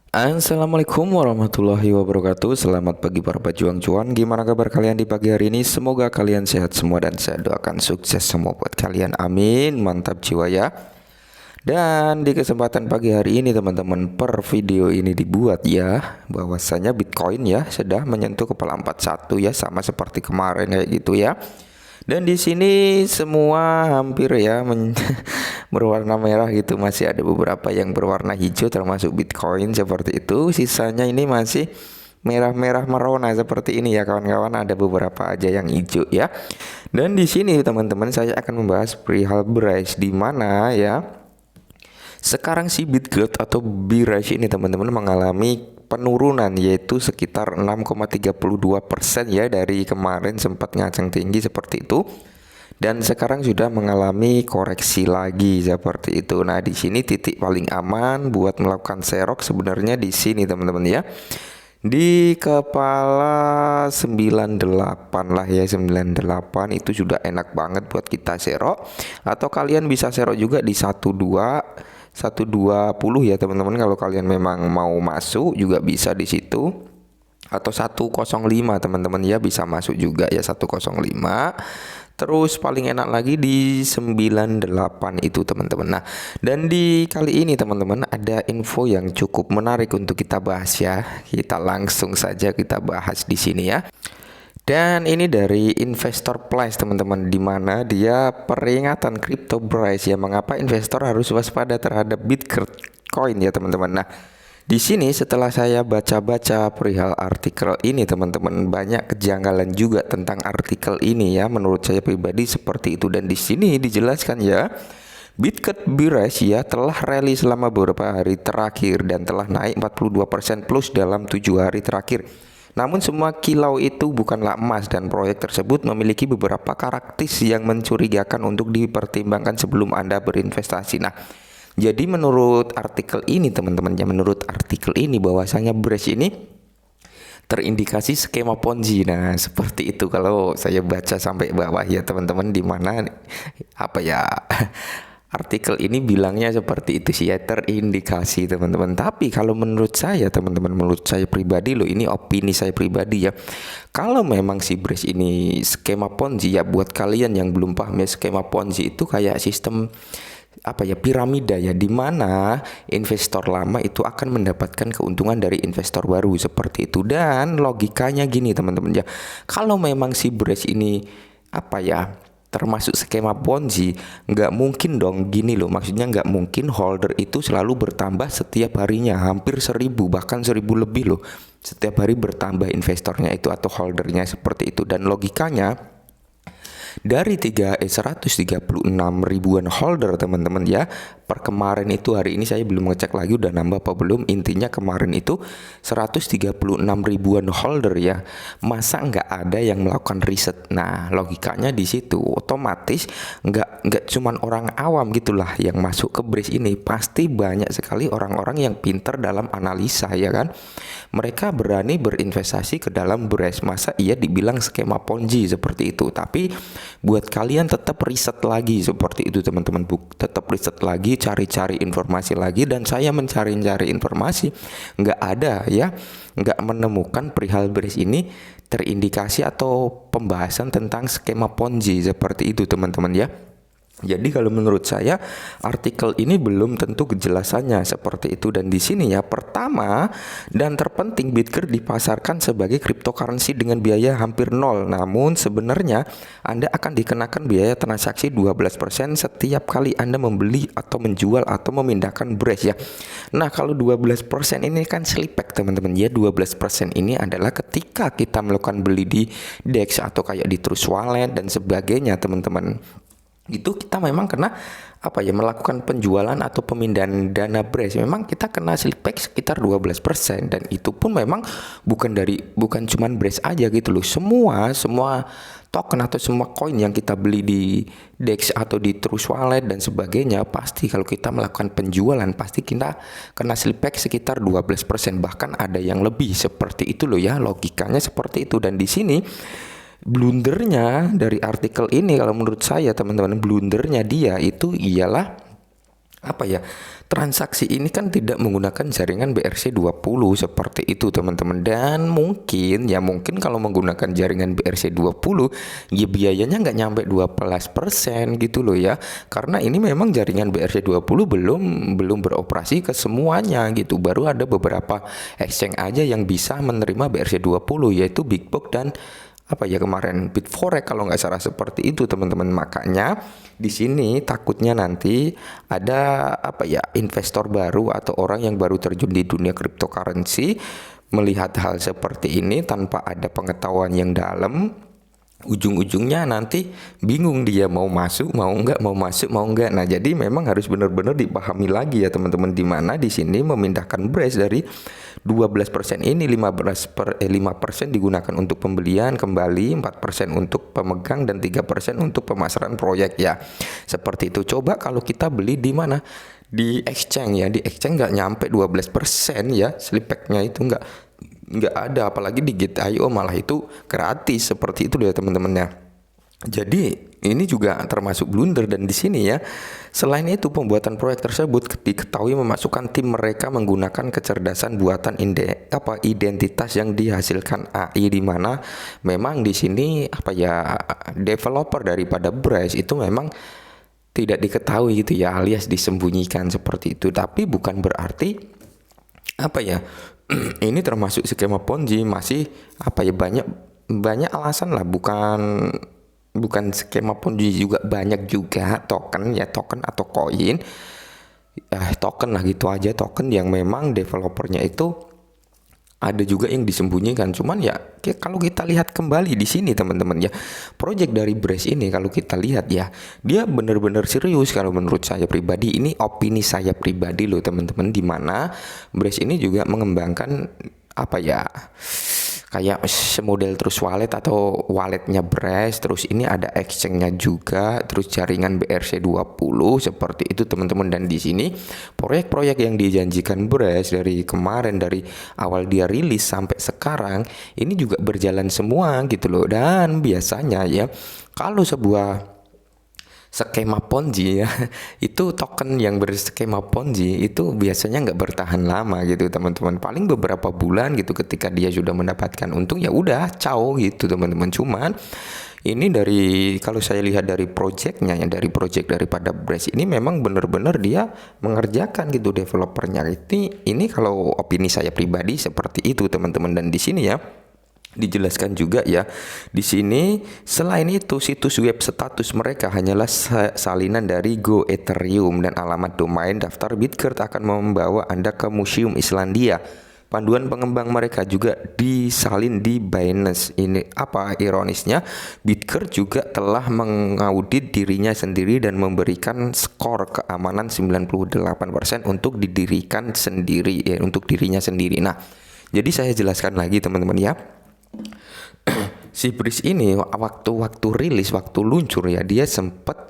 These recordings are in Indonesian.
Assalamualaikum warahmatullahi wabarakatuh. Selamat pagi para pejuang cuan. Gimana kabar kalian di pagi hari ini? Semoga kalian sehat semua dan saya doakan sukses semua buat kalian. Amin. Mantap jiwa ya. Dan di kesempatan pagi hari ini teman-teman, per video ini dibuat ya bahwasanya Bitcoin ya sudah menyentuh kepala 41 ya, sama seperti kemarin kayak gitu ya. Dan di sini semua hampir ya berwarna merah gitu, masih ada beberapa yang berwarna hijau termasuk Bitcoin seperti itu. Sisanya ini masih merah-merah merona seperti ini ya kawan-kawan, ada beberapa aja yang hijau ya. Dan di sini teman-teman saya akan membahas perihal beras di mana ya. Sekarang si Bitget atau Birash ini teman-teman mengalami penurunan yaitu sekitar 6,32% ya, dari kemarin sempat ngaceng tinggi seperti itu dan sekarang sudah mengalami koreksi lagi seperti itu. Nah, di sini titik paling aman buat melakukan serok sebenarnya di sini teman-teman ya. Di kepala 98 lah ya, 98 itu sudah enak banget buat kita serok, atau kalian bisa serok juga di 120 ya teman-teman, kalau kalian memang mau masuk juga bisa di situ, atau 105 teman-teman ya, bisa masuk juga ya 105. Terus paling enak lagi di 98 itu teman-teman. Nah, dan di kali ini teman-teman ada info yang cukup menarik untuk kita bahas ya. Kita langsung saja kita bahas di sini ya. Dan ini dari Investor Plus teman-teman, di mana dia peringatan crypto price ya, mengapa investor harus waspada terhadap Bitcoin ya teman-teman. Nah, di sini setelah saya baca-baca perihal artikel ini teman-teman, banyak kejanggalan juga tentang artikel ini ya, menurut saya pribadi seperti itu. Dan di sini dijelaskan ya, Bitget Birash ya telah rally selama beberapa hari terakhir dan telah naik 42% plus dalam 7 hari terakhir. Namun semua kilau itu bukanlah emas dan proyek tersebut memiliki beberapa karakteristik yang mencurigakan untuk dipertimbangkan sebelum Anda berinvestasi. Nah, jadi menurut artikel ini teman-teman ya, menurut artikel ini bahwasanya Birash ini terindikasi skema Ponzi. Nah, seperti itu kalau saya baca sampai bawah ya teman-teman, di mana apa ya artikel ini bilangnya seperti itu sih ya, terindikasi teman-teman. Tapi kalau menurut saya teman-teman, menurut saya pribadi loh, ini opini saya pribadi ya, kalau memang si Birash ini skema Ponzi ya, buat kalian yang belum paham ya, skema Ponzi itu kayak sistem apa ya, piramida ya, dimana investor lama itu akan mendapatkan keuntungan dari investor baru seperti itu. Dan logikanya gini teman-teman ya, kalau memang si Birash ini apa ya termasuk skema Ponzi, nggak mungkin dong gini loh, maksudnya nggak mungkin holder itu selalu bertambah setiap harinya, hampir 1000 bahkan 1000 lebih loh setiap hari bertambah investornya itu atau holdernya seperti itu. Dan logikanya dari 136 ribuan holder teman-teman ya, per kemarin itu, hari ini saya belum ngecek lagi udah nambah apa belum, intinya kemarin itu 136 ribuan holder ya, masa nggak ada yang melakukan riset. Nah, logikanya di situ otomatis nggak cuman orang awam gitulah yang masuk ke Birash ini, pasti banyak sekali orang-orang yang pinter dalam analisa ya kan, mereka berani berinvestasi ke dalam Birash. Masa iya dibilang skema Ponzi seperti itu? Tapi buat kalian tetap riset lagi seperti itu teman-teman, tetap riset lagi, cari-cari informasi lagi. Dan saya mencari-cari informasi, nggak ada ya, nggak menemukan perihal Birash ini terindikasi atau pembahasan tentang skema Ponzi seperti itu teman-teman ya. Jadi kalau menurut saya artikel ini belum tentu kejelasannya seperti itu. Dan di sini ya, pertama dan terpenting, Bitget dipasarkan sebagai cryptocurrency dengan biaya hampir nol. Namun sebenarnya Anda akan dikenakan biaya transaksi 12% setiap kali Anda membeli atau menjual atau memindahkan Birash ya. Nah, kalau 12% ini kan selipek teman-teman ya. 12% ini adalah ketika kita melakukan beli di DEX atau kayak di Trust Wallet dan sebagainya teman-teman, itu kita memang kena apa ya, melakukan penjualan atau pemindahan dana Birash, memang kita kena selipek sekitar 12%. Dan itu pun memang bukan cuman Birash aja gitu loh, semua token atau semua koin yang kita beli di DEX atau di Trust Wallet dan sebagainya, pasti kalau kita melakukan penjualan pasti kita kena selipek sekitar 12%, bahkan ada yang lebih seperti itu loh ya, logikanya seperti itu. Dan di sini blundernya dari artikel ini, kalau menurut saya teman-teman, blundernya dia itu ialah apa ya, transaksi ini kan tidak menggunakan jaringan BRC20 seperti itu teman-teman, dan mungkin kalau menggunakan jaringan BRC20 ya biayanya nggak nyampe 12% gitu loh ya, karena ini memang jaringan BRC20 belum beroperasi ke semuanya gitu, baru ada beberapa exchange aja yang bisa menerima BRC20, yaitu Big Box dan apa ya kemarin Bitforex kalau nggak salah seperti itu teman-teman. Makanya di sini takutnya nanti ada apa ya, investor baru atau orang yang baru terjun di dunia cryptocurrency melihat hal seperti ini tanpa ada pengetahuan yang dalam, ujung-ujungnya nanti bingung dia mau masuk mau enggak, mau masuk mau enggak. Nah jadi memang harus benar-benar dipahami lagi ya teman-teman, di mana di sini memindahkan BRAS dari 12% ini 5% digunakan untuk pembelian kembali, 4% untuk pemegang, dan 3% untuk pemasaran proyek ya. Seperti itu. Coba kalau kita beli di mana? Di exchange ya, di exchange nggak nyampe 12% ya, slipbacknya itu nggak ada, apalagi di Gate.io malah itu gratis seperti itu ya teman-temannya. Jadi ini juga termasuk blunder, dan di sini ya selain itu pembuatan proyek tersebut diketahui memasukkan tim mereka menggunakan kecerdasan buatan identitas yang dihasilkan AI, di mana memang di sini apa ya, developer daripada BRAS itu memang tidak diketahui gitu ya, alias disembunyikan seperti itu. Tapi bukan berarti apa ya ini termasuk skema Ponzi, masih apa ya, banyak alasan lah, bukan skema Ponzi juga, banyak juga token atau koin, token lah gitu aja, token yang memang developernya itu ada juga yang disembunyikan. Cuman ya kalau kita lihat kembali di sini teman-teman ya, project dari BRAS ini kalau kita lihat ya, dia benar-benar serius kalau menurut saya pribadi. Ini opini saya pribadi loh teman-teman, di mana BRAS ini juga mengembangkan apa ya, kayak semodel terus wallet atau walletnya BRAS, terus ini ada exchange-nya juga, terus jaringan BRC20 seperti itu teman-teman. Dan di sini proyek-proyek yang dijanjikan BRAS dari kemarin, dari awal dia rilis sampai sekarang ini juga berjalan semua gitu loh. Dan biasanya ya kalau sebuah skema Ponzi ya, itu token yang berskema Ponzi itu biasanya nggak bertahan lama gitu teman-teman, paling beberapa bulan gitu, ketika dia sudah mendapatkan untung ya udah ciao gitu teman-teman. Cuman ini dari, kalau saya lihat dari projectnya ya, dari project daripada BRAS ini memang benar-benar dia mengerjakan gitu developernya. Ini kalau opini saya pribadi seperti itu teman-teman. Dan di sini ya dijelaskan juga ya, di sini selain itu situs web status mereka hanyalah salinan dari Go Ethereum, dan alamat domain daftar Bitgert akan membawa Anda ke Museum Islandia. Panduan pengembang mereka juga disalin di Binance. Ini apa ironisnya, Bitgert juga telah mengaudit dirinya sendiri dan memberikan skor keamanan 98% untuk didirikan sendiri ya, untuk dirinya sendiri. Nah, jadi saya jelaskan lagi teman-teman ya. Si BRAS ini waktu rilis, waktu luncur ya, dia sempat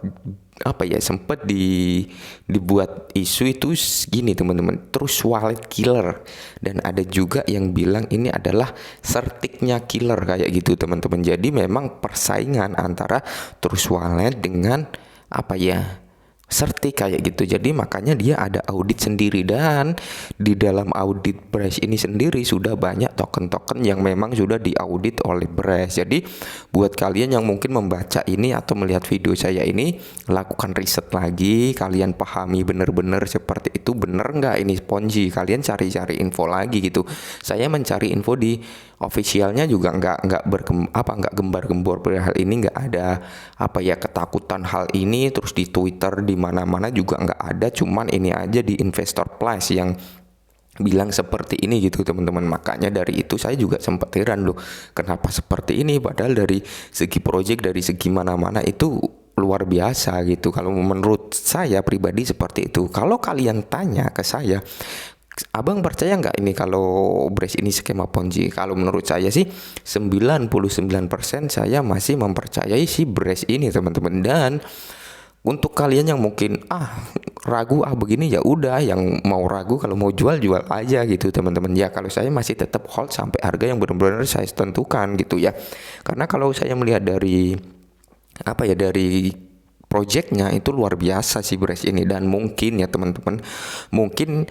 dibuat isu itu gini teman-teman, terus wallet killer, dan ada juga yang bilang ini adalah certiknya killer kayak gitu teman-teman. Jadi memang persaingan antara terus wallet dengan Certik kayak gitu. Jadi makanya dia ada audit sendiri, dan di dalam audit BRAS ini sendiri sudah banyak token-token yang memang sudah diaudit oleh BRAS. Jadi buat kalian yang mungkin membaca ini atau melihat video saya ini, lakukan riset lagi, kalian pahami benar-benar seperti itu, benar nggak ini Ponzi, kalian cari-cari info lagi gitu. Saya mencari info di officialnya juga nggak gembar-gembor perihal ini, nggak ada ketakutan hal ini, terus di Twitter di mana-mana juga nggak ada, cuman ini aja di Investor Plus yang bilang seperti ini gitu teman-teman. Makanya dari itu saya juga sempat heran loh, kenapa seperti ini, padahal dari segi project, dari segi mana-mana itu luar biasa gitu. Kalau menurut saya pribadi seperti itu. Kalau kalian tanya ke saya, Abang percaya nggak ini kalau BRAS ini skema Ponzi? Kalau menurut saya sih 99% saya masih mempercayai si BRAS ini teman-teman. Dan untuk kalian yang mungkin ragu begini, ya udah, yang mau ragu kalau mau jual aja gitu teman-teman. Ya kalau saya masih tetap hold sampai harga yang benar-benar saya tentukan gitu ya. Karena kalau saya melihat dari dari projectnya itu luar biasa sih Bres ini. Dan mungkin ya teman-teman, mungkin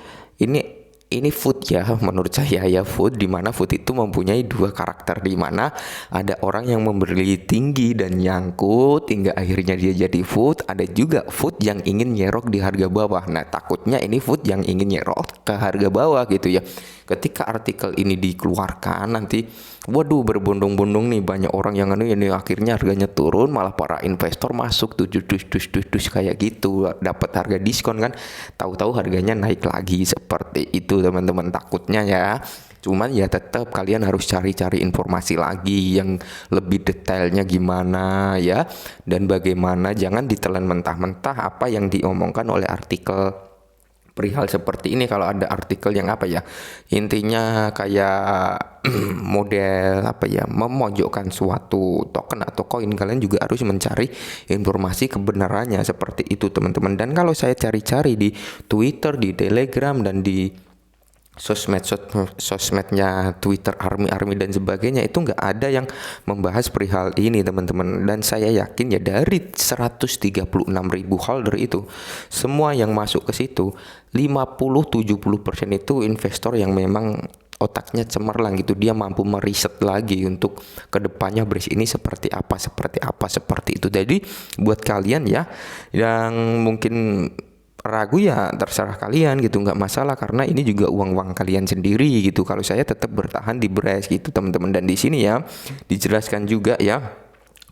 ini food ya, menurut saya ya food, dimana food itu mempunyai dua karakter, dimana ada orang yang memberi tinggi dan nyangkut hingga akhirnya dia jadi food, ada juga food yang ingin nyerok di harga bawah. Nah takutnya ini food yang ingin nyerok ke harga bawah gitu ya. Ketika artikel ini dikeluarkan nanti, waduh berbondong-bondong nih banyak orang yang ini akhirnya harganya turun, malah para investor masuk tuh dus kayak gitu, dapat harga diskon kan, tahu-tahu harganya naik lagi seperti itu teman-teman, takutnya ya. Cuman ya tetap kalian harus cari-cari informasi lagi yang lebih detailnya gimana ya, dan bagaimana, jangan ditelan mentah-mentah apa yang diomongkan oleh artikel perihal seperti ini. Kalau ada artikel yang apa ya, intinya kayak model apa ya, memojokkan suatu token atau koin, kalian juga harus mencari informasi kebenarannya seperti itu teman-teman. Dan kalau saya cari-cari di Twitter, di Telegram, dan di sosmednya Twitter Army dan sebagainya, itu nggak ada yang membahas perihal ini teman-teman. Dan saya yakin ya dari 136.000 holder itu, semua yang masuk ke situ 50-70% itu investor yang memang otaknya cemerlang gitu, dia mampu meriset lagi untuk kedepannya Bres ini seperti apa seperti itu. Jadi buat kalian ya yang mungkin ragu ya terserah kalian gitu, nggak masalah, karena ini juga uang kalian sendiri gitu. Kalau saya tetap bertahan di Bres gitu teman-teman. Dan di sini ya dijelaskan juga ya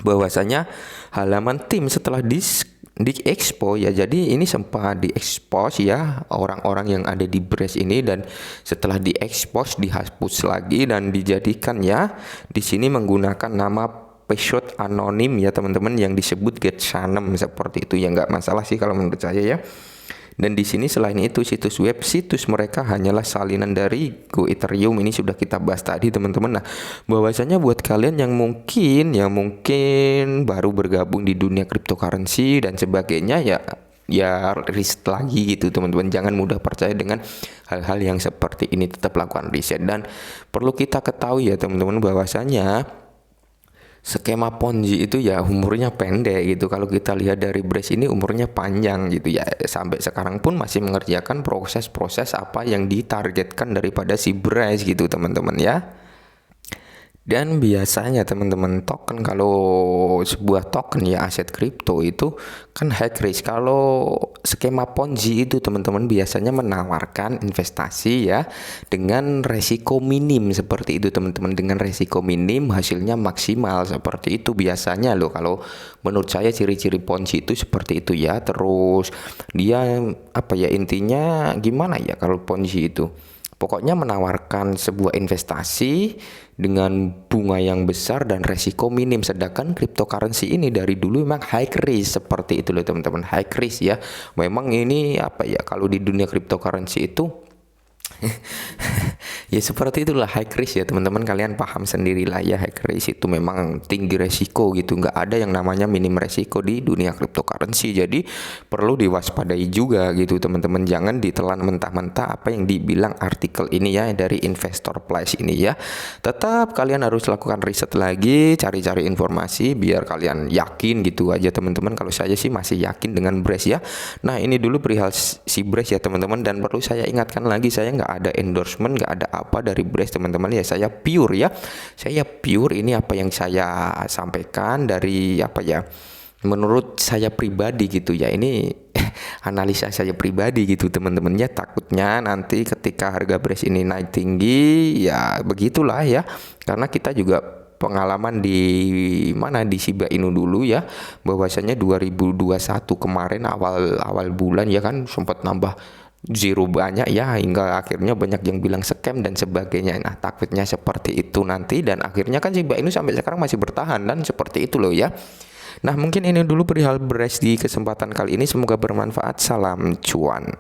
bahwasanya halaman tim setelah di expo ya, jadi ini sempat diekspos ya orang-orang yang ada di Bres ini, dan setelah diekspos dihapus lagi dan dijadikan ya di sini menggunakan nama password anonim ya teman-teman, yang disebut Get Sanem seperti itu ya, nggak masalah sih kalau menurut saya ya. Dan di sini selain itu situs mereka hanyalah salinan dari Go Ethereum, ini sudah kita bahas tadi teman-teman. Nah, bahwasanya buat kalian yang mungkin baru bergabung di dunia cryptocurrency dan sebagainya ya riset lagi gitu teman-teman, jangan mudah percaya dengan hal-hal yang seperti ini, tetap lakukan riset. Dan perlu kita ketahui ya teman-teman bahwasanya skema Ponzi itu ya umurnya pendek gitu. Kalau kita lihat dari Bres ini umurnya panjang gitu ya, sampai sekarang pun masih mengerjakan proses-proses apa yang ditargetkan daripada si Bres gitu teman-teman ya. Dan biasanya teman-teman token, kalau sebuah token ya aset kripto itu kan high risk. Kalau skema Ponzi itu teman-teman biasanya menawarkan investasi ya dengan resiko minim seperti itu teman-teman. Dengan resiko minim hasilnya maksimal seperti itu biasanya loh. Kalau menurut saya ciri-ciri Ponzi itu seperti itu ya. Terus dia apa ya, intinya gimana ya kalau Ponzi itu? Pokoknya menawarkan sebuah investasi dengan bunga yang besar dan resiko minim. Sedangkan cryptocurrency ini dari dulu memang high risk seperti itu loh teman-teman, high risk ya. Memang ini apa ya, kalau di dunia cryptocurrency itu ya seperti itulah high risk ya teman-teman, kalian paham sendirilah ya, high risk itu memang tinggi resiko gitu, nggak ada yang namanya minim resiko di dunia cryptocurrency. Jadi perlu diwaspadai juga gitu teman-teman, jangan ditelan mentah-mentah apa yang dibilang artikel ini ya dari Investor Plus ini ya. Tetap kalian harus lakukan riset lagi, cari-cari informasi biar kalian yakin gitu aja teman-teman. Kalau saya sih masih yakin dengan Bres ya. Nah ini dulu perihal si Bres ya teman-teman, dan perlu saya ingatkan lagi, saya nggak ada endorsement, nggak ada apa dari Bres teman-teman ya, saya pure ya, saya pure ini apa yang saya sampaikan dari apa ya, menurut saya pribadi gitu ya, ini analisa saya pribadi gitu teman-temannya. Takutnya nanti ketika harga Bres ini naik tinggi ya begitulah ya, karena kita juga pengalaman di mana di Shiba Inu dulu ya, bahwasanya 2021 kemarin awal bulan ya kan sempat nambah zero banyak ya, hingga akhirnya banyak yang bilang scam dan sebagainya. Nah takutnya seperti itu nanti, dan akhirnya kan Shiba Inu sampai sekarang masih bertahan dan seperti itu loh ya. Nah mungkin ini dulu perihal Bres di kesempatan kali ini, semoga bermanfaat. Salam cuan.